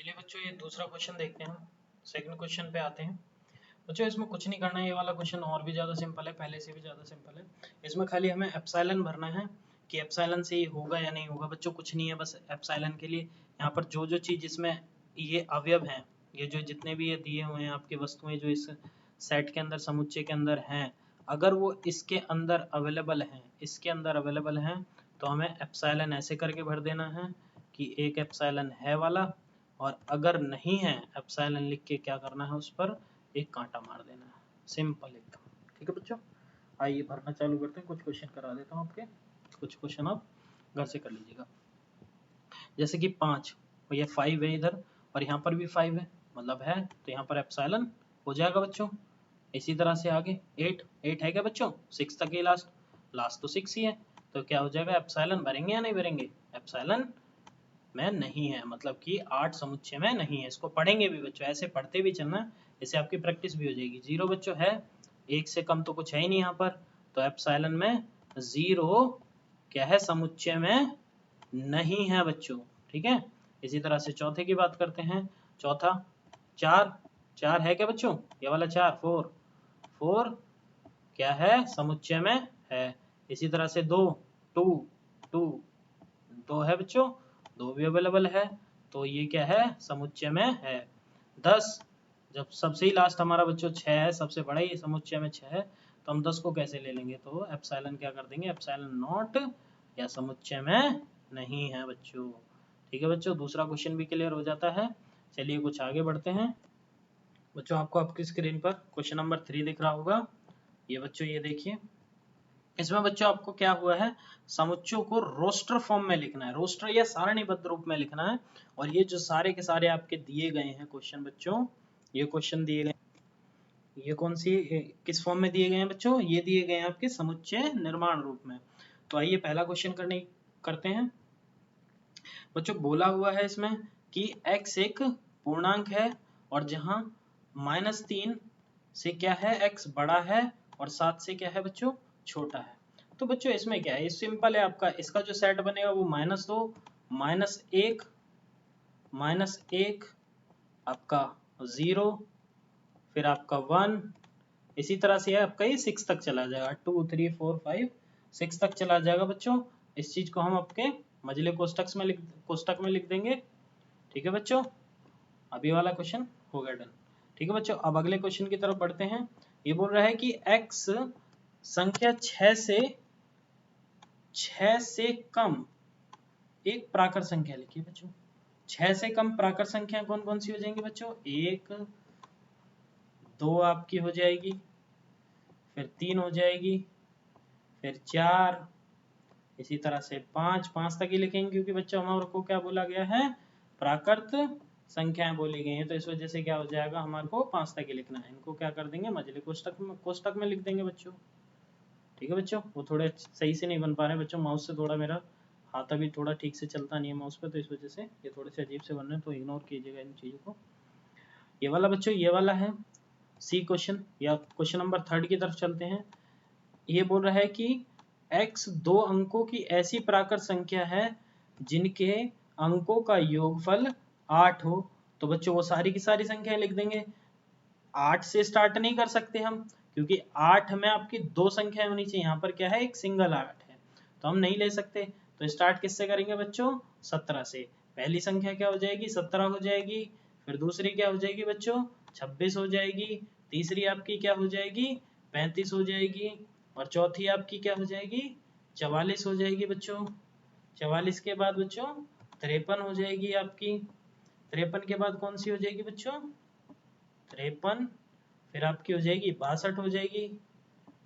चलिए बच्चों ये दूसरा क्वेश्चन देखते हैं हम। सेकंड क्वेश्चन पे आते हैं। बच्चों इसमें कुछ नहीं करना है, ये वाला क्वेश्चन और भी ज़्यादा सिंपल है, पहले से भी ज़्यादा सिंपल है। इसमें खाली हमें एप्सिलॉन भरना है कि एप्सिलॉन से ये होगा या नहीं होगा। बच्चों कुछ नहीं है, बस एप्सिलॉन के लिए यहाँ पर जो जो चीज़ इसमें ये अवयव हैं, ये जो जितने भी ये दिए हुए हैं आपकी वस्तुएं जो इस सेट के अंदर समुच्चय के अंदर हैं, अगर वो इसके अंदर अवेलेबल हैं, इसके अंदर अवेलेबल हैं, तो हमें एप्सिलॉन ऐसे करके भर देना है कि एक एप्सिलॉन है वाला, और अगर नहीं है एप्सिलॉन लिख के क्या करना है, उस पर एक कांटा मार देना है। सिंपल एकदम। ठीक है बच्चों, आइए भरना चालू करते हैं। कुछ क्वेश्चन करा देता हूँ आपके, कुछ क्वेश्चन आप घर से कर लीजिएगा। जैसे कि 5 और ये 5 है इधर, और यहाँ पर भी 5 है, मतलब है, तो यहाँ पर एप्सिलॉन हो जाएगा बच्चों। इसी तरह से आगे 8 है क्या बच्चों, 6 तक ही लास्ट तो 6 ही है, तो क्या हो जाएगा, एप्सिलॉन भरेंगे या नहीं भरेंगे, एप्सिलॉन में नहीं है, मतलब कि 8 समुच्चय में नहीं है। इसको पढ़ेंगे भी बच्चों, ऐसे पढ़ते भी चलना, इससे आपकी प्रैक्टिस भी हो जाएगी। 0 बच्चों है, 1 से कम तो कुछ है ही नहीं यहाँ पर, तो एप्सिलॉन में 0 क्या है, समुच्चय में नहीं है बच्चों। ठीक है, इसी तरह से चौथे की बात करते हैं। चौथा 4 है क्या बच्चों, ये वाला 4 4 क्या है, समुच्चय में है। इसी तरह से 2 है बच्चों, 2 भी अवेलेबल है, तो ये क्या है, समुच्चय में है। 10 जब सबसे ही लास्ट हमारा बच्चों 6 है, सबसे बड़ा ही समुच्चय में 6 है, तो हम 10 को कैसे ले लेंगे, तो एप्सिलॉन क्या कर देंगे, एप्सिलॉन नॉट या समुच्चय में नहीं है बच्चों। ठीक है बच्चों, दूसरा क्वेश्चन भी क्लियर हो जाता है। चलिए कुछ आगे बढ़ते हैं बच्चों। आपको आपकी स्क्रीन पर क्वेश्चन नंबर 3 दिख रहा होगा। ये बच्चों ये देखिए, इसमें बच्चों आपको क्या हुआ है, समुच्चयों को रोस्टर फॉर्म में लिखना है, रोस्टर या सारणीबद्ध रूप में लिखना है। और ये जो सारे के सारे आपके दिए गए हैं क्वेश्चन बच्चों, ये क्वेश्चन दिए गए, ये कौन सी किस फॉर्म में दिए गए हैं बच्चों, ये दिए गए हैं आपके समुच्चय निर्माण रूप में। तो आइए पहला क्वेश्चन करते हैं बच्चों। बोला हुआ है इसमें कि x एक पूर्णांक है, और जहां -3 से क्या है, x बड़ा है, और 7 से क्या है बच्चों, छोटा है। तो बच्चों इसमें क्या है, ये सिंपल है आपका, इसका जो सेट बनेगा वो -2 -1 आपका 0, फिर आपका 1, इसी तरह से आपका ये 6 तक चला जाएगा, 2 3 4 5 6 तक चला जाएगा बच्चों। इस चीज को हम आपके मझले कोष्टक में लिख देंगे। ठीक है बच्चों, अभी वाला क्वेश्चन हो गया डन। ठीक है बच्चों, अब अगले क्वेश्चन की तरफ बढ़ते हैं। ये बोल रहा है कि x संख्या 6 से कम एक प्राकृत संख्या लिखिए बच्चों। 6 से कम प्राकृत संख्या कौन कौन सी हो जाएंगी बच्चों, 1 2 आपकी हो जाएगी, फिर 3 हो जाएगी, फिर 4, इसी तरह से 5 तक ही लिखेंगे, क्योंकि बच्चों हमारे को क्या बोला गया है, प्राकृत संख्याएं बोली गई हैं, तो इस वजह से क्या हो जाएगा, हमारे को 5 तक ही लिखना है। इनको क्या कर देंगे, मझले कोष्टक में लिख देंगे बच्चों। ठीक है बच्चों, वो थोड़े सही से नहीं बन पा रहे बच्चों, माउस से थोड़ा मेरा हाथ अभी थोड़ा ठीक से चलता नहीं है माउस पे, तो इस वजह से ये थोड़े से अजीब से बन रहे हैं, तो इग्नोर कीजिएगा इन चीज़ों को। ये वाला बच्चों, ये वाला है सी क्वेश्चन, या क्वेश्चन नंबर 3 की तरफ चलते हैं। ये बोल रहा है कि x 2 अंकों की ऐसी प्राकृत संख्या है जिनके अंकों का योगफल 8 हो। तो बच्चों वो सारी की सारी संख्याएं लिख देंगे। 8 से स्टार्ट नहीं कर सकते हम, क्योंकि 8 में आपकी 2 संख्याएं होनी चाहिए, यहाँ पर क्या है, एक सिंगल 8 है, तो हम नहीं ले सकते। तो स्टार्ट किससे करेंगे बच्चों, 17 से। पहली संख्या क्या हो जाएगी, 17 हो जाएगी, फिर दूसरी क्या हो जाएगी बच्चों, 26 हो जाएगी, तीसरी आपकी क्या हो जाएगी, 35 हो जाएगी, और चौथी आपकी क्या हो जाएगी, 44 हो जाएगी बच्चों। 44 के बाद बच्चों 53 हो जाएगी आपकी। 53 के बाद कौन सी हो जाएगी बच्चों, 53, फिर आपकी हो जाएगी 62 हो जाएगी।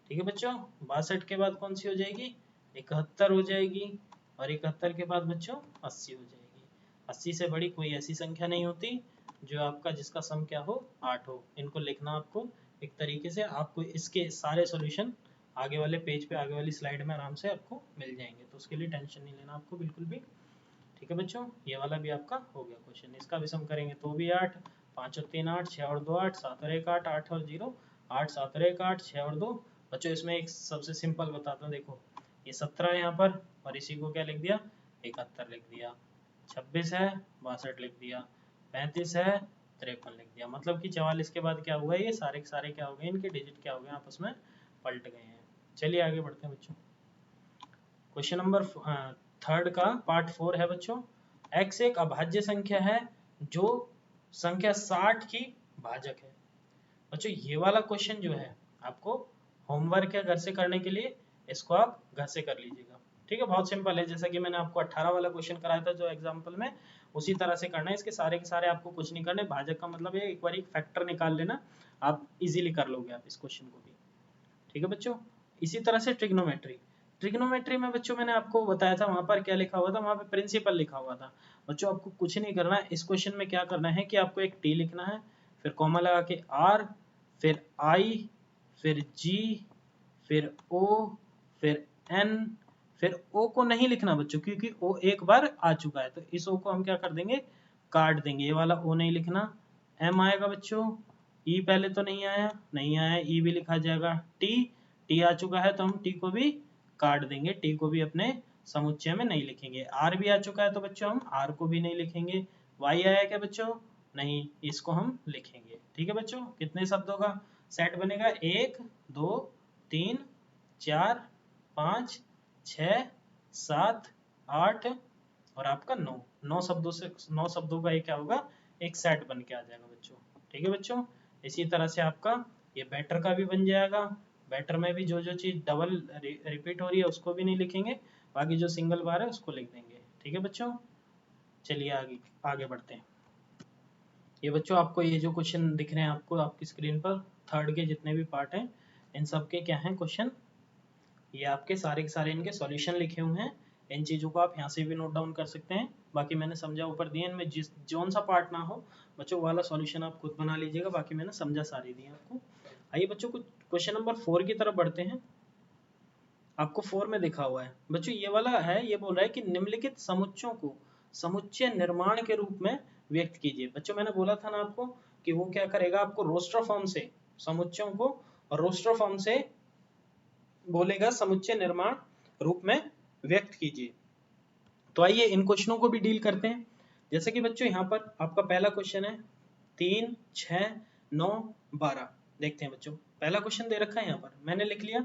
ठीक है बच्चों, 62 के बाद कौन सी हो जाएगी, 71 हो जाएगी, और 71 के बाद बच्चों 80 हो जाएगी। 80 से बड़ी कोई ऐसी संख्या नहीं होती जो आपका जिसका सम क्या हो, 8 हो। इनको लिखना आपको एक तरीके से, आपको इसके सारे सॉल्यूशन आगे वाले पेज पे, आगे वाली स्लाइड में आराम से आपको मिल जाएंगे, तो उसके लिए टेंशन नहीं लेना आपको बिल्कुल भी। ठीक है बच्चों, ये वाला भी आपका हो गया क्वेश्चन। इसका भी सम करेंगे तो भी 8, 5 और 3 8, 6 और 2 8, 7 और 1 8, 8 और 0 8, 7 और 1 8, 6 और 2। बच्चों इसमें एक सबसे सिंपल बताता हूँ, देखो ये 17 है यहाँ पर, और इसी को क्या लिख दिया, 71 लिख दिया। 26 है, 62 लिख दिया। 35 है, 53 लिख दिया। मतलब कि 44 के बाद क्या हुआ, ये सारे के सारे क्या हो गए, इनके डिजिट क्या हो गए, आपस में पलट गए हैं। चलिए आगे बढ़ते हैं बच्चों। क्वेश्चन नंबर थर्ड का पार्ट 4 है बच्चों। x एक अभाज्य संख्या है जो संख्या 60 की भाजक है। बच्चों ये वाला क्वेश्चन जो है आपको होमवर्क है घर से करने के लिए, इसको आप घर से कर लीजिएगा। ठीक है, बहुत सिंपल है, जैसा कि मैंने आपको 18 वाला क्वेश्चन कराया था जो एग्जांपल में, उसी तरह से करना है। इसके सारे के सारे आपको कुछ नहीं करने, भाजक का मतलब है एक बार एक फैक्टर निकाल लेना, आप इजीली कर लोगे आप इस क्वेश्चन को भी। ठीक है बच्चों, इसी तरह से ट्रिग्नोमेट्री। ट्रिग्नोमेट्री में बच्चों मैंने आपको बताया था, वहां पर क्या लिखा हुआ था, वहां पे प्रिंसिपल लिखा हुआ था। बच्चों आपको कुछ नहीं करना है, इस क्वेश्चन में क्या करना है कि आपको एक टी लिखना है, फिर कॉमा लगा के आर, फिर आई, फिर जी, फिर ओ, फिर एन, फिर ओ को नहीं लिखना बच्चों क्योंकि ओ एक बार आ चुका है, तो इस ओ को हम क्या कर देंगे, काट देंगे, ये वाला ओ नहीं लिखना। एम आएगा बच्चों, ई पहले तो नहीं आया, नहीं आया, ई भी लिखा जाएगा। टी, टी आ चुका है तो हम टी को भी काट देंगे, टी को भी अपने समुच्चय में नहीं लिखेंगे। आर भी आ चुका है तो बच्चों हम आर को भी नहीं लिखेंगे। वाई आया क्या बच्चों, नहीं, इसको हम लिखेंगे। ठीक है बच्चों, कितने शब्दों का सेट बनेगा, 1 2 3 4 5 6 7 8 और आपका 9, 9 शब्दों से 9 शब्दों का ये क्या होगा, एक सेट बन के आ जाएगा बच्चों। ठीक है बच्चों, इसी तरह से आपका ये बेटर का भी बन जाएगा। बेटर में भी जो जो चीज डबल रिपीट हो रही है उसको भी नहीं लिखेंगे, बाकी जो सिंगल बार है उसको लिख देंगे। ठीक है बच्चों, चलिए आगे आगे बढ़ते हैं। ये बच्चों आपको ये जो क्वेश्चन दिख रहे हैं आपको आपकी स्क्रीन पर, थर्ड के जितने भी पार्ट हैं इन सब के क्या हैं क्वेश्चन, ये आपके सारे के सारे इनके सॉल्यूशन लिखे हुए हैं। इन चीज़ों को आप यहाँ से भी नोट डाउन कर सकते हैं, बाकी मैंने समझा ऊपर दिए, इनमें जिस जौन सा पार्ट ना हो बच्चों वाला सॉल्यूशन आप खुद बना लीजिएगा, बाकी मैंने समझा सारे दिए आपको। आइए बच्चों कुछ क्वेश्चन नंबर 4 की तरफ बढ़ते हैं। आपको 4 में दिखा हुआ है बच्चों, ये वाला है, ये बोल रहा है कि निम्नलिखित समुच्चयों को समुच्चय निर्माण के रूप में व्यक्त कीजिए। बच्चों मैंने बोला था ना आपको कि वो क्या करेगा, आपको रोस्टर फॉर्म से समुच्चयों को रोस्टर फॉर्म से बोलेगा समुच्चय निर्माण रूप में व्यक्त कीजिए। तो आइए इन क्वेश्चनों को भी डील करते हैं। जैसे कि बच्चों यहाँ पर आपका पहला क्वेश्चन है 3 6 9 12। देखते हैं बच्चों, पहला क्वेश्चन दे रखा है यहाँ पर, मैंने लिख लिया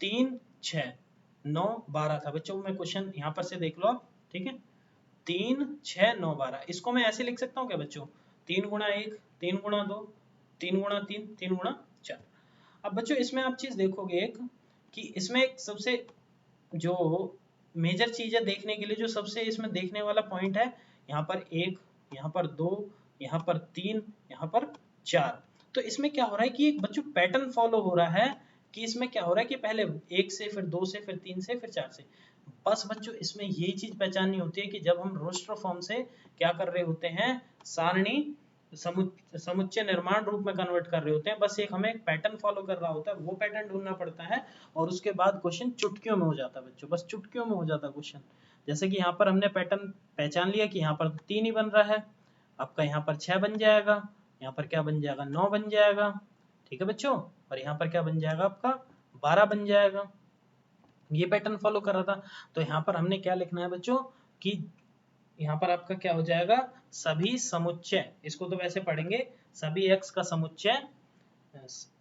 3 6 9 12 था बच्चों। मैं क्वेश्चन यहाँ पर से देख लो आप, ठीक है, 3 6 9 12, इसको मैं ऐसे लिख सकता हूँ क्या बच्चों, 3 गुणा 1, 3 गुणा 2, 3 गुणा 3, 3 गुणा 4। अब बच्चों इसमें आप चीज देखोगे एक कि इसमें एक सबसे जो मेजर चीज है देखने के लिए, जो सबसे इसमें देखने वाला पॉइंट है, यहाँ पर 1, यहाँ पर 2, यहाँ पर 3, यहाँ पर 4। तो इसमें क्या हो रहा है कि एक बच्चों पैटर्न फॉलो हो रहा है कि इसमें क्या हो रहा है कि पहले 1 से, फिर 2 से, फिर 3 से, फिर 4 से। बस बच्चों इसमें यही चीज पहचाननी होती है कि जब हम रोस्टर फॉर्म से क्या कर रहे होते हैं, सारणी समुच्चय निर्माण रूप में कन्वर्ट कर रहे होते हैं, बस एक हमें एक पैटर्न फॉलो कर रहा होता है, वो पैटर्न ढूंढना पड़ता है और उसके बाद क्वेश्चन चुटकियों में हो जाता है बच्चों, बस चुटकियों में हो जाता है क्वेश्चन। जैसे कि यहाँ पर हमने पैटर्न पहचान लिया कि यहाँ पर 3 ही बन रहा है, आपका यहाँ पर 6 बन जाएगा, यहाँ पर क्या बन जाएगा, 9 बन जाएगा। ठीक है बच्चों, और यहाँ पर क्या बन जाएगा आपका 12 बन जाएगा। ये पैटर्न फॉलो कर रहा था। तो यहाँ पर हमने क्या लिखना है बच्चों कि यहाँ पर आपका क्या हो जाएगा, सभी समुच्चय, इसको तो वैसे पढ़ेंगे, सभी x का समुच्चय,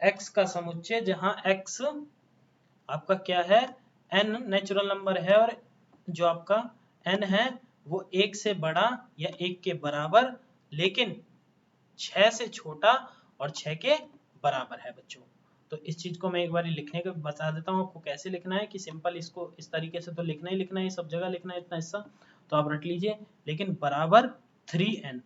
x का समुच्चय जहां x आपका क्या है, n नेचुरल नंबर है और जो आपका n है वो 1 से बड़ा या 1 के बराबर लेकिन 6 से छोटा और 6 के बराबर है बच्चों। तो इस चीज को मैं एक बार लिखने का बता देता हूँ आपको कैसे लिखना है, कि सिंपल इसको इस तरीके से तो लिखना ही लिखना है, सब जगह लिखना है इतना हिस्सा तो आप रट लीजिए, लेकिन बराबर 3n।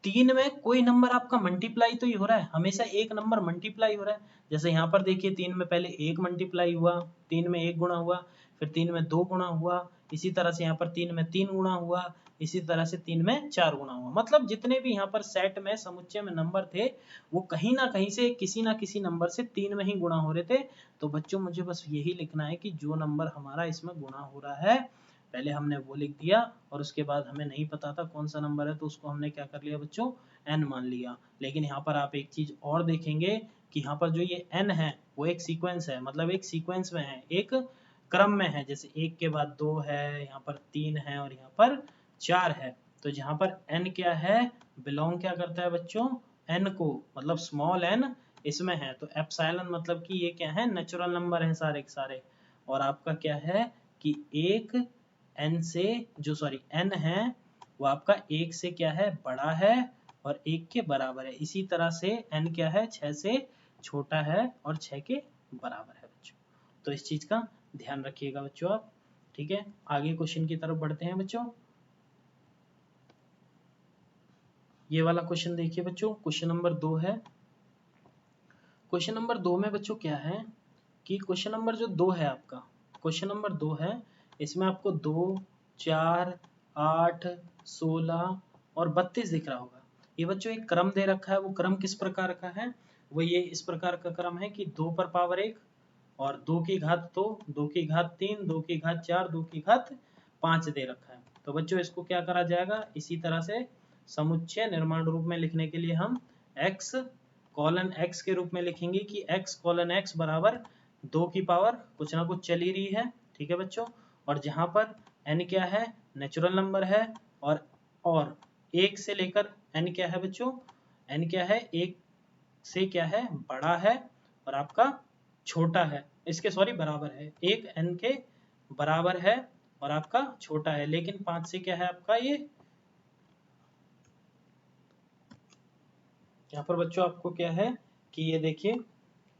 3 में कोई नंबर आपका मल्टीप्लाई तो ही हो रहा है, हमेशा एक नंबर मल्टीप्लाई हो रहा है। जैसे यहाँ पर देखिए 3 में पहले 1 मल्टीप्लाई हुआ, 3 में 1 गुणा हुआ, फिर 3 में 2 गुणा हुआ, इसी तरह से यहाँ पर 3 में 3 गुणा हुआ, इसी तरह से 3 में 4 गुणा हुआ। मतलब जितने भी यहाँ पर सेट में समुच्चय में नंबर थे वो कहीं ना कहीं से किसी ना किसी नंबर से 3 में ही गुणा हो रहे थे। तो बच्चों मुझे बस यही लिखना है कि जो नंबर हमारा इसमें गुणा हो रहा है पहले हमने वो लिख दिया और उसके बाद हमें नहीं पता था कौन सा नंबर है तो उसको हमने क्या कर लिया बच्चों, n मान लिया। लेकिन यहाँ पर आप एक चीज और देखेंगे कि यहाँ पर जो ये n है वो एक सीक्वेंस है, मतलब एक सीक्वेंस में है, एक क्रम में है, जैसे 1 के बाद 2 है, यहाँ पर 3 है और यहाँ पर 4 है। तो जहां पर n क्या है, बिलोंग क्या करता है बच्चों, n को, मतलब स्मॉल n इसमें है, तो एप्सिलॉन मतलब कि ये क्या है, नेचुरल नंबर है सारे के सारे। और आपका क्या है कि एक n से जो सॉरी n है वो आपका एक से क्या है, बड़ा है और एक के बराबर है। इसी तरह से n क्या है, 6 से छोटा है और 6 के बराबर है बच्चों। तो इस चीज का ध्यान रखिएगा बच्चों आप। ठीक है, आगे क्वेश्चन की तरफ बढ़ते हैं बच्चों। ये वाला क्वेश्चन देखिए बच्चों, क्वेश्चन नंबर 2 है। क्वेश्चन नंबर 2 में बच्चों क्या है कि क्वेश्चन नंबर जो 2 है आपका, क्वेश्चन नंबर 2 है, इसमें आपको 2, 4, 8, 16 और 32 दिख रहा होगा। ये बच्चों एक क्रम दे रखा है, वो क्रम किस प्रकार का है, वो ये इस प्रकार का क्रम है कि 2 पर पावर 1 और 2 की घात 2, 2 की घात 3, 2 की घात 4, 2 की घात 5 दे रखा है। तो बच्चों इसको क्या करा जाएगा, इसी तरह से समुच्चय निर्माण रूप में लिखने के लिए हम x कॉलन x के रूप में लिखेंगे कि x कॉलन x बराबर 2 की पावर कुछ ना कुछ चली रही है। ठीक है बच्चों, और जहां पर n क्या है, नेचुरल नंबर है, और 1 से लेकर n क्या है बच्चों, n क्या है, 1 से क्या है, बड़ा है और आपका छोटा है, इसके सॉरी बराबर है, 1 n के बराबर है और आपका छोटा है, लेकिन 5 से क्या है आपका, ये यहाँ पर बच्चों आपको क्या है कि ये देखिए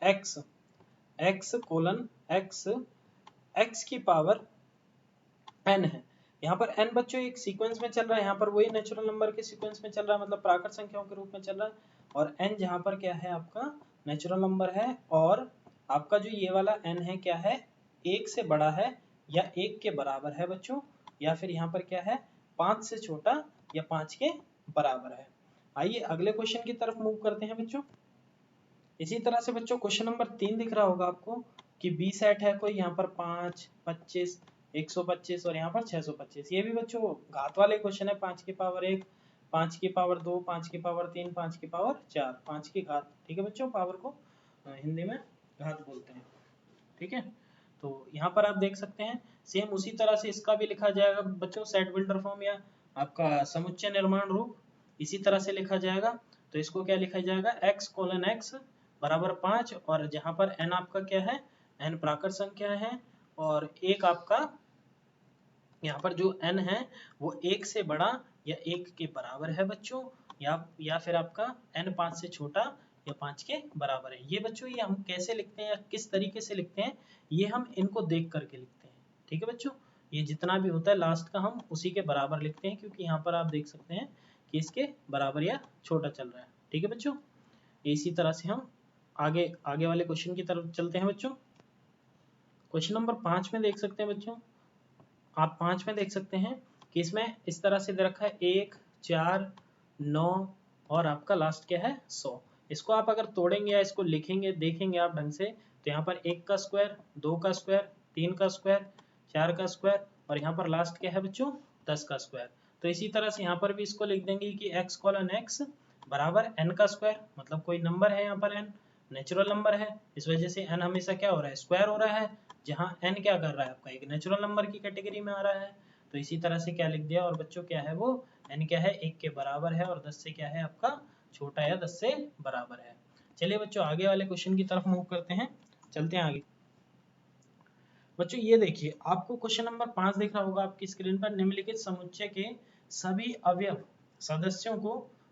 x कोलन x की पावर n है। यहाँ पर n बच्चों एक सीक्वेंस में चल रहा है, यहाँ पर वही नेचुरल नंबर के सीक्वेंस में चल रहा है, मतलब प्राकृत संख्याओं के रूप में चल रहा है, और n जहाँ पर क्या है आपका नेचुरल नंबर है, और आपका जो ये वाला n है क्या है, 1 से बड़ा है या 1 के बराबर है बच्चों, या फिर यहाँ पर क्या है 5 से छोटा या 5 के बराबर है। आइए अगले क्वेश्चन की तरफ मूव करते हैं बच्चों। इसी तरह से बच्चों क्वेश्चन नंबर 3 दिख रहा होगा आपको कि बी सेट है कोई, यहाँ पर 5, 25, 125 और यहाँ पर 625। ये भी बच्चों घात वाले क्वेश्चन है, 5 की पावर 1, 5 की पावर 2, 5 की पावर 3, 5 की पावर 4, 5 की घात। ठीक है बच्चों, पावर को हिंदी में घात बोलते हैं। ठीक है, तो यहाँ पर आप देख सकते हैं सेम उसी तरह से इसका भी लिखा जाएगा बच्चों, सेट बिल्डर फॉर्म या आपका समुच्चय निर्माण रूप इसी तरह से लिखा जाएगा। तो इसको क्या लिखा जाएगा, x कोलन x बराबर 5, और जहां पर n आपका क्या है, n प्राकृत संख्या है, और एक आपका यहाँ पर जो n है वो 1 से बड़ा या 1 के बराबर है बच्चों, या फिर आपका n 5 से छोटा या 5 के बराबर है। ये बच्चों ये हम कैसे लिखते हैं या किस तरीके से लिखते हैं, ये हम इनको देख करके लिखते हैं। ठीक है बच्चों, ये जितना भी होता है लास्ट का हम उसी के बराबर लिखते हैं, क्योंकि यहाँ पर आप देख सकते हैं कि इसके बराबर या छोटा चल रहा है। ठीक है बच्चों, इसी तरह से हम आगे वाले क्वेश्चन की तरफ चलते हैं बच्चों। क्वेश्चन नंबर 5 में देख सकते हैं बच्चों, आप 5 में देख सकते हैं कि इसमें इस तरह से दे रखा है 1, 4, 9 और आपका लास्ट क्या है 100। इसको आप अगर तोड़ेंगे या इसको लिखेंगे देखेंगे आप ढंग से, तो यहाँ पर 1 का स्क्वायर, 2 का स्क्वायर, 3 का स्क्वायर, 4 का स्क्वायर और यहाँ पर लास्ट क्या है बच्चों 10 का स्क्वायर। तो इसी तरह से यहाँ पर भी इसको लिख देंगे कि x कॉलन x बराबर n का स्क्वायर, मतलब कोई नंबर है यहाँ पर n नेचुरल नंबर है, इस वजह से n हमेशा क्या हो रहा है, स्क्वायर हो रहा है, जहाँ n क्या कर रहा है आपका एक नेचुरल नंबर की कैटेगरी में आ रहा है। तो इसी तरह से क्या लिख दिया, और बच्चों क्या है वो n क्या है 1 के बराबर है और 10 से क्या है आपका छोटा या 10 से बराबर है। चलिए बच्चों आगे वाले क्वेश्चन की तरफ मूव करते हैं, चलते हैं आगे। बच्चों ये देखिए आपको क्वेश्चन नंबर 5 दिख रहा होगा आपकी स्क्रीन पर, निम्नलिखित समुच्चय के सभी अवयव सदस्यों को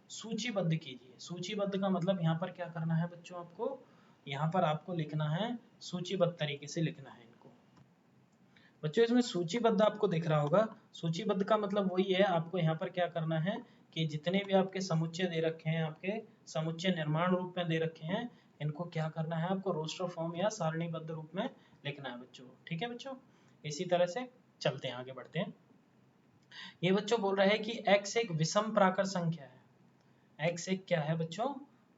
सूचीबद्ध कीजिए। सूचीबद्ध का मतलब यहाँ पर क्या करना है बच्चों, आपको यहाँ पर आपको लिखना है सूचीबद्ध तरीके से लिखना है इनको। बच्चों इसमें सूचीबद्ध आपको दिख रहा होगा, सूचीबद्ध का मतलब वही है, आपको यहाँ पर क्या करना है कि जितने भी आपके समुच्चय दे रखे हैं, आपके समुच्चय निर्माण रूप में दे रखे हैं, इनको क्या करना है आपको रोस्टर फॉर्म या सारणीबद्ध रूप में लिखना है बच्चों। ठीक है बच्चों, इसी तरह से चलते हैं आगे बढ़ते हैं। ये बच्चों बोल रहा है कि x एक विषम प्राकृत संख्या है। x एक क्या है बच्चों,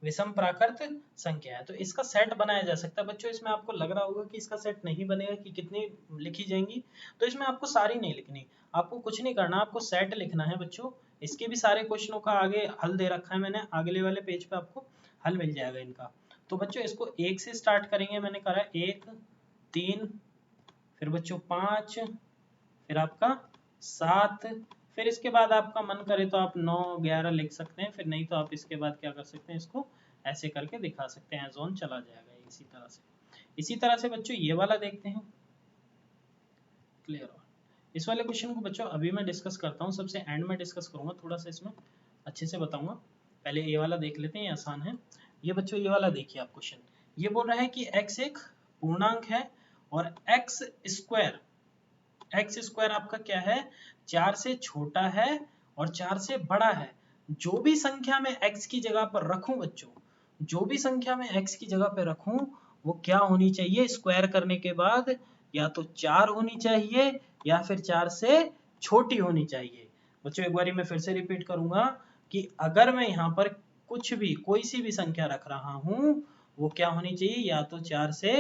विषम प्राकृत संख्या है, तो इसका सेट बनाया जा सकता है। बच्चों इसमें आपको लग रहा होगा कि इसका सेट नहीं बनेगा, कि कितनी लिखी जाएंगी, तो इसमें आपको सारी नहीं लिखनी, आपको कुछ नहीं करना, आपको सेट लिखना है बच्चों। इसके भी सारे क्वेश्चनों का आगे हल दे रखा है मैंने, अगले वाले पेज पे आपको हल मिल जाएगा इनका। तो बच्चों इसको 1 से स्टार्ट करेंगे, मैंने कहा 1, 3, फिर बच्चों 5, फिर आपका 7, फिर इसके बाद आपका मन करे तो आप 9 11 लिख सकते हैं, फिर नहीं तो आप इसके बाद क्या कर सकते हैं, इसको ऐसे करके दिखा सकते हैं, जोन चला जाएगा इसी तरह से। इसी तरह से बच्चों ये वाला देखते हैं, क्लियर हो। इस वाले क्वेश्चन को बच्चों अभी मैं डिस्कस करता हूँ, सबसे एंड में डिस्कस करूंगा, थोड़ा सा इसमें अच्छे से बताऊंगा। पहले ये वाला देख लेते हैं, ये आसान है। ये बच्चों ये वाला देखिए आप क्वेश्चन, ये बोल रहा है कि x एक पूर्णांक है और x स्क्वायर आपका क्या है, 4 से छोटा है और 4 से बड़ा है। जो भी संख्या में x की जगह पर रखूं बच्चों, जो भी संख्या में x की जगह पर रखूं वो क्या होनी चाहिए, स्क्वायर करने के बाद या तो 4 होनी चाहिए या फिर 4 से छोटी होनी चाहिए। बच्चों एक बारी मैं फिर से रिपीट करूंगा कि अगर मैं यहाँ पर कुछ भी कोई सी भी संख्या रख रहा हूं वो क्या होनी चाहिए, या तो 4 से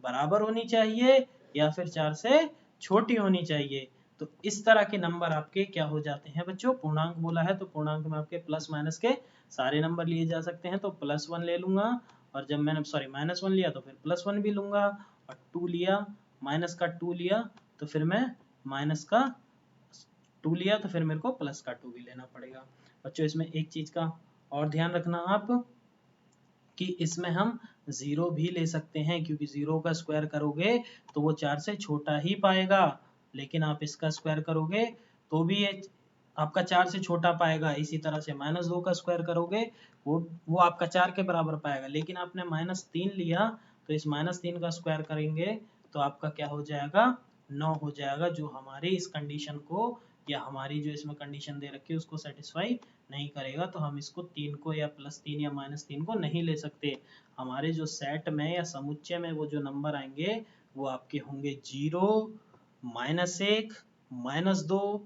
बराबर होनी चाहिए या फिर 4 से छोटी होनी चाहिए। तो इस तरह के नंबर आपके क्या हो जाते हैं बच्चों, पूर्णांक बोला है तो पूर्णांक में आपके प्लस माइनस के सारे नंबर लिए जा सकते हैं। तो +1 ले लूंगा और जब मैंने -1 लिया तो फिर +1 भी लूंगा, और 2 लिया, माइनस का 2 लिया तो फिर मैं माइनस का 2 लिया तो फिर मेरे को प्लस का 2 भी लेना पड़ेगा। बच्चों इसमें एक चीज का और ध्यान रखना आप कि इसमें हम 0 भी ले सकते हैं, क्योंकि 0 का स्क्वायर करोगे तो वो 4 से छोटा ही पाएगा, लेकिन आप इसका स्क्वायर करोगे तो भी ये आपका 4 से छोटा पाएगा। इसी तरह से -2 का स्क्वायर करोगे वो आपका 4 के बराबर पाएगा, लेकिन आपने -3 लिया तो इस -3 का स्क्वायर करेंगे तो आपका क्या हो जाएगा, 9 हो जाएगा, जो हमारी इस कंडीशन को या हमारी जो इसमें कंडीशन दे रखी है उसको सेटिस्फाई नहीं करेगा। तो हम इसको 3 को या +3 या -3 को नहीं ले सकते। हमारे जो सेट में या समुच्चय में वो जो नंबर आएंगे वो आपके होंगे 0, -1, -2,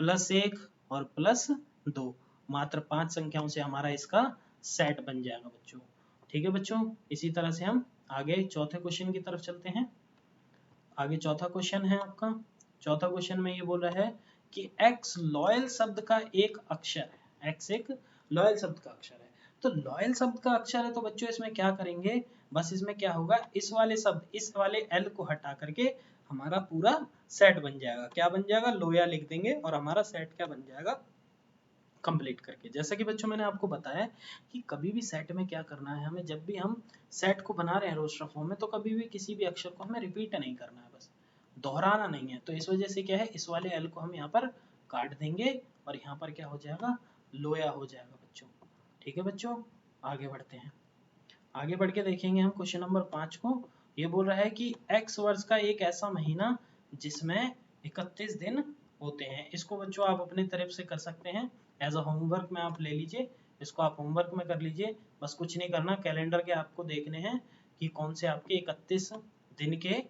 +1 और +2। मात्र 5 संख्याओं से हमारा इसका सेट बन जाएगा बच्चों। ठीक है बच्चों, इसी तरह से हम आगे चौथे क्वेश्चन की तरफ चलते हैं। आगे चौथा क्वेश्चन है आपका, चौथा क्वेश्चन में ये बोल रहा है कि x लॉयल शब्द का एक अक्षर है, x एक लॉयल शब्द का अक्षर है। तो लॉयल शब्द का अक्षर है तो बच्चों इसमें क्या करेंगे, बस इसमें क्या होगा, इस वाले शब्द, इस वाले l को हटा करके हमारा पूरा सेट बन जाएगा। क्या बन जाएगा, लोया लिख देंगे और हमारा सेट क्या बन जाएगा, कंप्लीट करके। जैसा कि बच्चों मैंने आपको बताया कि कभी भी सेट में क्या करना है हमें, जब भी हम सेट को बना रहे हैं रोस्टर फॉर्म में, तो कभी भी किसी भी अक्षर को हमें रिपीट नहीं करना है, बस दोहराना नहीं है। तो इस वजह से क्या है, इस वाले एल को हम यहाँ पर काट देंगे और यहाँ पर क्या हो जाएगा, लोया हो जाएगा बच्चों। ठीक है बच्चों, आगे बढ़ते हैं। आगे बढ़ के देखेंगे हम क्वेश्चन नंबर 5 को। ये बोल रहा है कि x वर्ष का एक ऐसा महीना जिसमें 31 दिन होते हैं। इसको बच्चों आप अपनी तरफ से कर सकते हैं, एज अ होमवर्क में आप ले लीजिए, इसको आप होमवर्क में कर लीजिए। बस कुछ नहीं करना, कैलेंडर के आपको देखने हैं कि कौन से आपके 31 दिन के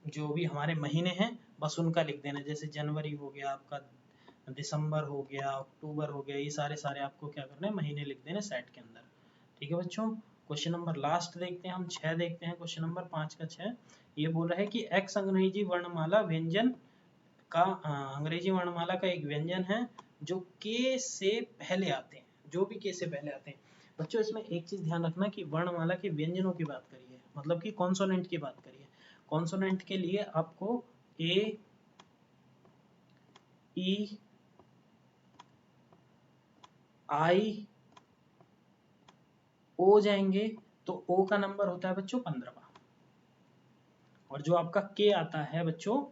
जो भी हमारे महीने हैं बस उनका लिख देना। जैसे जनवरी हो गया आपका, दिसंबर हो गया, अक्टूबर हो गया, ये सारे सारे आपको क्या करना है, महीने लिख देने सेट के अंदर। ठीक है बच्चों, क्वेश्चन नंबर लास्ट देखते हैं हम, 6 देखते हैं, क्वेश्चन नंबर 5 का 6। ये बोल रहा है कि x अंग्रेजी वर्णमाला व्यंजन का अंग्रेजी वर्णमाला का एक व्यंजन है जो k से पहले आते हैं, जो भी k से पहले आते हैं। बच्चों इसमें एक चीज ध्यान रखना कि वर्णमाला के व्यंजनों की बात करिए, मतलब कि कॉन्सोनेंट की बात करिए। कॉन्सोनेंट के लिए आपको a, e, i, o जाएंगे, तो o का नंबर होता है बच्चों 15वां, और जो आपका k आता है बच्चों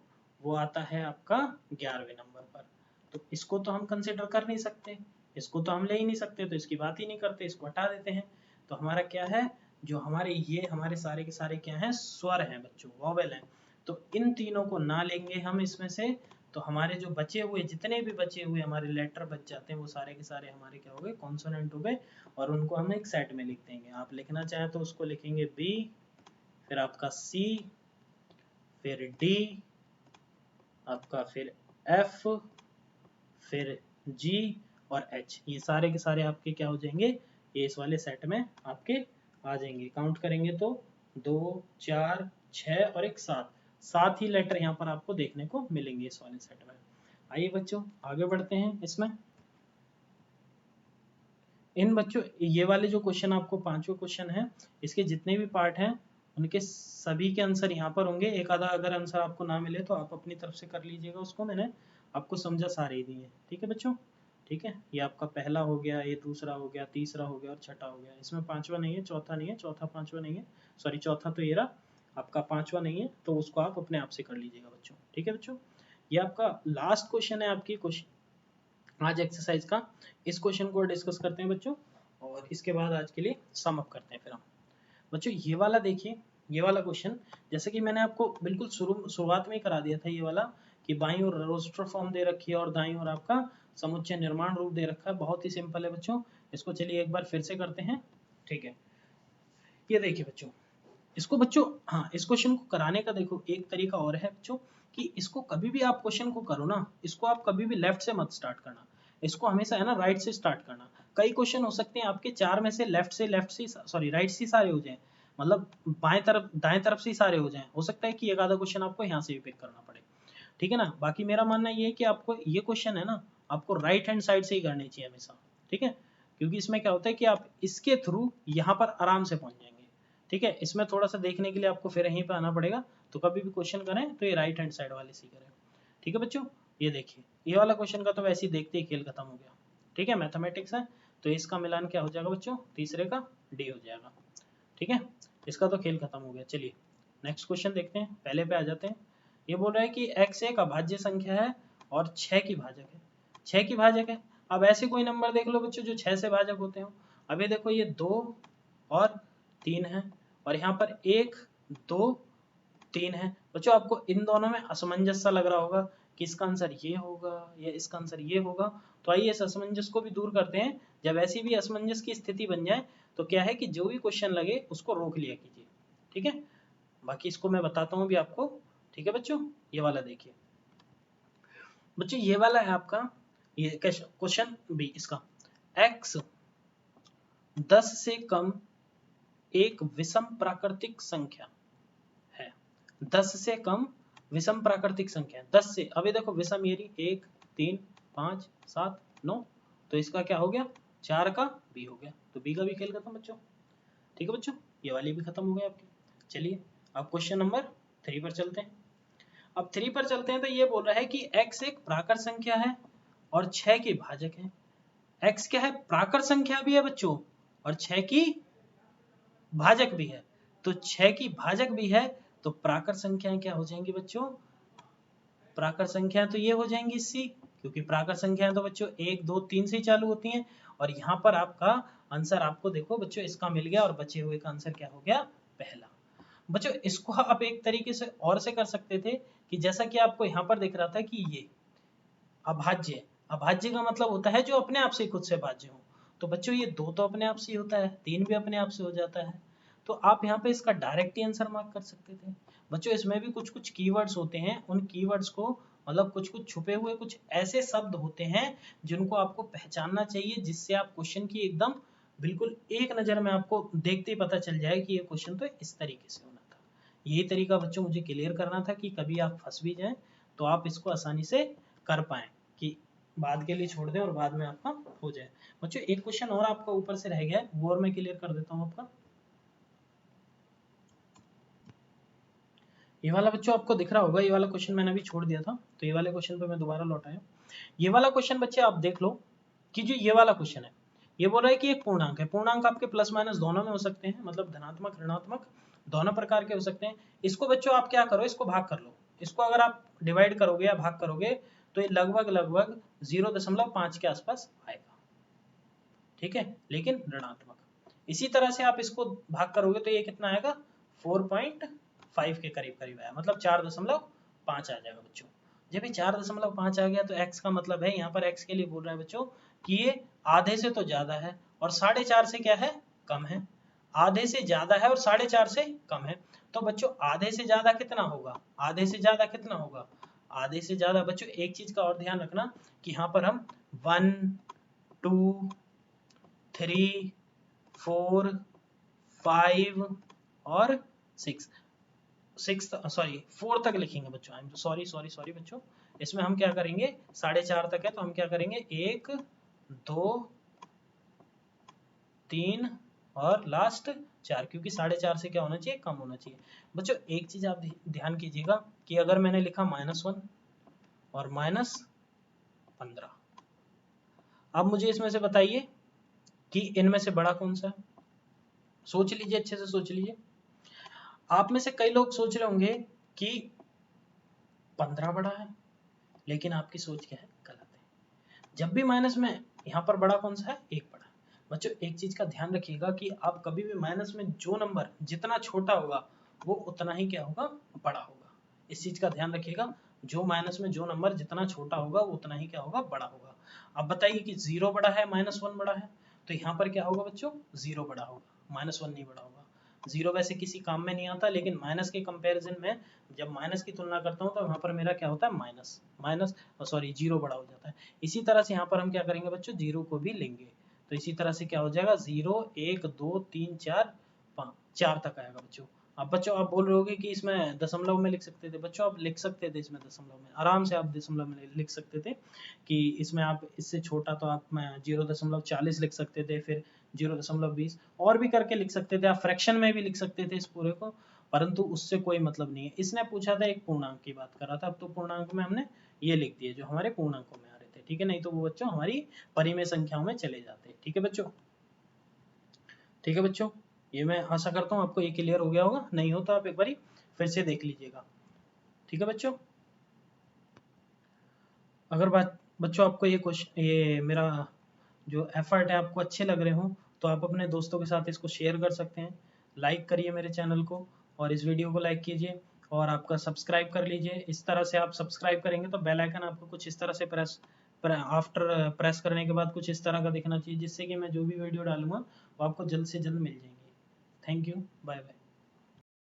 वो आता है आपका 11वें नंबर पर। तो इसको तो हम कंसिडर कर नहीं सकते, इसको तो हम ले ही नहीं सकते, तो इसकी बात ही नहीं करते, इसको हटा देते हैं। तो हमारा क्या है, जो हमारे ये हमारे सारे के सारे क्या हैं, स्वर हैं बच्चों, वॉवेल हैं। तो इन तीनों को ना लेंगे हम इसमें से, तो हमारे जो बचे हुए, जितने भी बचे हुए हमारे लेटर बच जाते हैं वो सारे के सारे हमारे क्या हो गए, कॉन्सोनेंट हो गए, और उनको हम एक सेट में लिख देंगे। आप लिखना चाहें तो उसको लिखेंगे बी, फिर आपका सी, फिर डी, आपका फिर एफ, फिर जी और एच। ये सारे के सारे आपके क्या हो जाएंगे, ये इस वाले सेट में आपके आ जाएंगे। काउंट करेंगे तो 2, 4, 6 और एक 7, 7 ही लेटर यहाँ पर आपको देखने को मिलेंगे इस वाले सेट में। आइए बच्चों आगे बढ़ते हैं। इसमें इन बच्चों ये वाले जो क्वेश्चन आपको 5वें क्वेश्चन है, इसके जितने भी पार्ट हैं उनके सभी के आंसर यहाँ पर होंगे। एक आधा अगर आंसर आपको ना मिले तो आप अपनी तरफ से कर लीजिएगा उसको, मैंने आपको समझा सारे दिए। ठीक है बच्चों, ठीक है। ये आपका पहला हो गया, ये दूसरा हो गया, तीसरा हो गया और छठा हो गया। इसमें पांचवा नहीं है, चौथा नहीं है, चौथा पांचवा नहीं है, सॉरी चौथा तो ये रहा आपका, पांचवा नहीं है, तो उसको आप अपने आप से कर लीजिएगा बच्चों। ठीक है बच्चों, ये आपका लास्ट क्वेश्चन है आपकी क्वेश्चन आज एक्सरसाइज का। इस क्वेश्चन को डिस्कस करते हैं बच्चों, और इसके बाद आज के लिए सम अप करते हैं फिर हम। बच्चों ये वाला देखिए, ये वाला क्वेश्चन जैसे कि मैंने आपको बिल्कुल शुरुआत में ही करा दिया था, ये वाला कि बाईं ओर रोस्टर फॉर्म दे रखी है और दाईं ओर आपका समुच्चय निर्माण रूप दे रखा है। बहुत ही सिंपल है बच्चों, इसको चलिए एक बार फिर से करते हैं। ठीक है, ये देखिए बच्चों, इसको बच्चों, हाँ इस क्वेश्चन को कराने का देखो एक तरीका और है बच्चों, कि इसको कभी भी आप क्वेश्चन को करो ना, इसको आप कभी भी लेफ्ट से मत स्टार्ट करना, इसको हमेशा है ना राइट से स्टार्ट करना। कई क्वेश्चन हो सकते हैं आपके चार में से लेफ्ट से सॉरी राइट से सारे हो जाए, मतलब बाएं तरफ दाएं तरफ से सारे हो जाएं। हो सकता है कि एक आधा क्वेश्चन आपको यहाँ से भी पिक करना पड़े। ठीक है ना, बाकी मेरा मानना ये है कि आपको ये क्वेश्चन है ना, आपको राइट हैंड साइड से ही करने चाहिए हमेशा। ठीक है, क्योंकि इसमें क्या होता है कि आप इसके थ्रू यहाँ पर आराम से पहुंच जाएंगे। ठीक है, इसमें थोड़ा सा देखने के लिए आपको फिर यहीं पे आना पड़ेगा, तो कभी भी क्वेश्चन करें तो ये राइट हैंड साइड वाले से करें। ठीक है बच्चों, ये देखिए ये वाला क्वेश्चन का तो वैसे ही देखते ही खेल खत्म हो गया। ठीक है, मैथमेटिक्स है तो इसका मिलान क्या हो जाएगा बच्चों, तीसरे का डी हो जाएगा। ठीक है, इसका तो खेल खत्म हो गया। चलिए नेक्स्ट क्वेश्चन देखते हैं, पहले पे आ जाते हैं। ये बोल रहा है कि x एक अभाज्य संख्या है और 6 की भाजक है। 6 की भाजक है, अब ऐसे कोई नंबर देख लो बच्चों जो 6 से भाजक होते हो। अब ये देखो, ये 2 और 3 है, और यहाँ पर 1 2 3 है। बच्चों आपको इन दोनों में असमंजस सा लग रहा होगा कि इसका आंसर ये होगा या इसका आंसर ये होगा, तो आइए इस असमंजस को भी दूर करते हैं। जब ऐसी भी असमंजस की स्थिति बन जाए तो क्या है कि जो भी क्वेश्चन लगे उसको रोक लिया कीजिए। ठीक है, बाकी इसको मैं बताता हूँ अभी आपको। ठीक है बच्चों, ये वाला देखिए बच्चों, ये वाला है आपका, ये क्वेश्चन बी इसका, x 10 से कम एक विषम प्राकृतिक संख्या है। 10 से कम विषम प्राकृतिक संख्या, 10 से, अब ये देखो विषम ये रही 1 3 5 7 9, तो इसका क्या हो गया, 4 का बी हो गया, तो बी का भी खेल खत्म बच्चों। ठीक है बच्चों, ये वाली भी खत्म हो गई आपकी। चलिए अब क्वेश्चन नंबर 3 पर चलते हैं। अब 3 पर चलते हैं तो ये बोल रहा है कि x एक प्राकृत संख्या है और 6 की भाजक है। x क्या है, प्राकृत संख्या भी है बच्चों और 6 की भाजक भी है, तो 6 की भाजक भी है, तो प्राकृत संख्याएं क्या हो जाएंगी बच्चों, प्राकृत संख्याएं तो ये हो जाएंगी सी, क्योंकि प्राकृत संख्याएं तो बच्चों 1 2 3 से ही चालू होती हैं। और यहाँ पर आपका आंसर आपको देखो बच्चों इसका मिल गया, और बचे हुए का आंसर क्या हो गया, पहला। बच्चों इसको आप एक तरीके से और से कर सकते थे, कि जैसा कि आपको यहाँ पर दिख रहा था कि ये अभाज्य, अभाज्य का मतलब होता है जो अपने आप से खुद से भाज्य हो। तो बच्चों ये 2 तो अपने आप से ही होता है, 3 भी अपने आप से हो जाता है, तो आप यहाँ पे इसका डायरेक्ट ही आंसर मार्क कर सकते थे। बच्चों इसमें भी कुछ कुछ कीवर्ड्स होते हैं, उन कीवर्ड्स को मतलब कुछ कुछ छुपे हुए कुछ ऐसे शब्द होते हैं जिनको आपको पहचानना चाहिए, जिससे आप क्वेश्चन की एकदम बिल्कुल एक नज़र में आपको देखते ही पता चल जाए कि ये क्वेश्चन तो इस तरीके से होना था। यही तरीका बच्चों मुझे क्लियर करना था कि कभी आप फंस भी जाएं तो आप इसको आसानी से कर पाएं, कि बाद के लिए छोड़ दें और बाद में आपका हो जाए। बच्चों एक क्वेश्चन और आपका ऊपर से रह गया है, वो और मैं क्लियर कर देता हूँ आपका। ये वाला बच्चों आपको दिख रहा होगा, ये वाला क्वेश्चन मैंने अभी छोड़ दिया था, तो ये वाले क्वेश्चन पे मैं दोबारा लौट आया। ये वाला क्वेश्चन बच्चे आप देख लो, कि जो ये वाला क्वेश्चन है, ये बोल रहा है कि एक पूर्णांक है, पूर्णांक आपके प्लस माइनस दोनों में हो सकते हैं, मतलब धनात्मक ऋणात्मक दोनों प्रकार के हो सकते हैं। इसको बच्चों आप क्या करो, इसको भाग कर लो। इसको अगर आप डिवाइड करोगे या भाग करोगे तो ये लगभग लगभग 0.5 के आसपास आएगा। ठीक है, लेकिन ऋणात्मक। इसी तरह से आप इसको भाग करोगे तो ये कितना आएगा, 4.5 के करीब करीब आया, मतलब 4.5 आ जाएगा बच्चों। जब ये 4.5 आ गया तो x का मतलब है, यहाँ पर x के लिए बोल रहा है बच्चों कि ये आधे से तो ज्यादा है और 4.5 से क्या है, कम है। आधे से ज्यादा है और 4.5 से कम है, तो बच्चों आधे से ज्यादा कितना होगा, आधे से ज्यादा कितना होगा, आधे से ज्यादा बच्चों एक चीज का और ध्यान रखना कि यहाँ पर हम 1 2 3 4 5 और 4 तक लिखेंगे बच्चों। आई एम सॉरी बच्चों, इसमें हम क्या करेंगे, 4.5 तक है तो हम क्या करेंगे, 1 2 3 और लास्ट 4, क्योंकि 4.5 से क्या होना चाहिए, कम होना चाहिए। बच्चों एक चीज आप ध्यान कीजिएगा कि अगर मैंने लिखा -1 और -15, अब मुझे इसमें से बताइए कि इनमें से बड़ा कौन सा है। सोच लीजिए, अच्छे से सोच लीजिए। आप में से कई लोग सोच रहे होंगे कि 15 बड़ा है, लेकिन आपकी सोच क्या है, गलत है। जब भी माइनस में यहाँ पर बड़ा कौन सा है, 1 बड़ा। बच्चों एक चीज का ध्यान रखिएगा कि आप कभी भी माइनस में जो नंबर जितना छोटा होगा वो उतना ही क्या होगा, बड़ा होगा। इस चीज का ध्यान रखिएगा, जो माइनस में जो नंबर जितना छोटा होगा वो उतना ही क्या होगा, बड़ा होगा। अब बताइए कि 0 बड़ा है, -1 बड़ा है, तो यहाँ पर क्या होगा बच्चों, 0 बड़ा होगा, -1 नहीं बड़ा होगा। 0 वैसे किसी काम में नहीं आता, लेकिन माइनस के कंपैरिजन में जब माइनस की तुलना करता हूँ तो यहाँ पर मेरा क्या होता है, माइनस 0 बड़ा हो जाता है। इसी तरह से यहाँ पर हम क्या करेंगे बच्चों, 0 को भी लेंगे, तो इसी तरह से क्या हो जाएगा, 0 1 2 3 4 5, 4 तक आएगा बच्चों। अब बच्चों आप बोल रहे होगे कि इसमें दशमलव में लिख सकते थे। बच्चों आप लिख सकते थे इसमें दशमलव में, आराम से आप दशमलव में लिख सकते थे कि इसमें आप इससे छोटा तो आप 0.40 लिख सकते थे, फिर 0.20 और भी करके लिख सकते थे, आप फ्रैक्शन में भी लिख सकते थे इस पूरे को, परंतु उससे कोई मतलब नहीं है। इसने पूछा था एक पूर्णांक की बात कर रहा था, अब तो पूर्णांक में हमने ये लिख दिए जो हमारे पूर्णांकों में आ रहे थे, ठीक है, नहीं तो वो बच्चों हमारी परिमेय संख्याओं में चले जाते, ठीक है बच्चों। ठीक है बच्चों, ये मैं आशा करता हूँ आपको ये क्लियर हो गया होगा, नहीं हो तो आप एक बारी फिर से देख लीजिएगा, ठीक है बच्चों। अगर बात बच्चों आपको ये मेरा जो एफर्ट है आपको अच्छे लग रहे हो तो आप अपने दोस्तों के साथ इसको शेयर कर सकते हैं। लाइक करिए मेरे चैनल को और इस वीडियो को लाइक कीजिए और आपका सब्सक्राइब कर लीजिए। इस तरह से आप सब्सक्राइब करेंगे तो बेल आइकन आपको कुछ इस तरह से प्रेस करने के बाद कुछ इस तरह का दिखना चाहिए, जिससे कि मैं जो भी वीडियो डालूंगा वो आपको जल्द से जल्द मिल जाएंगी। Thank you, bye bye.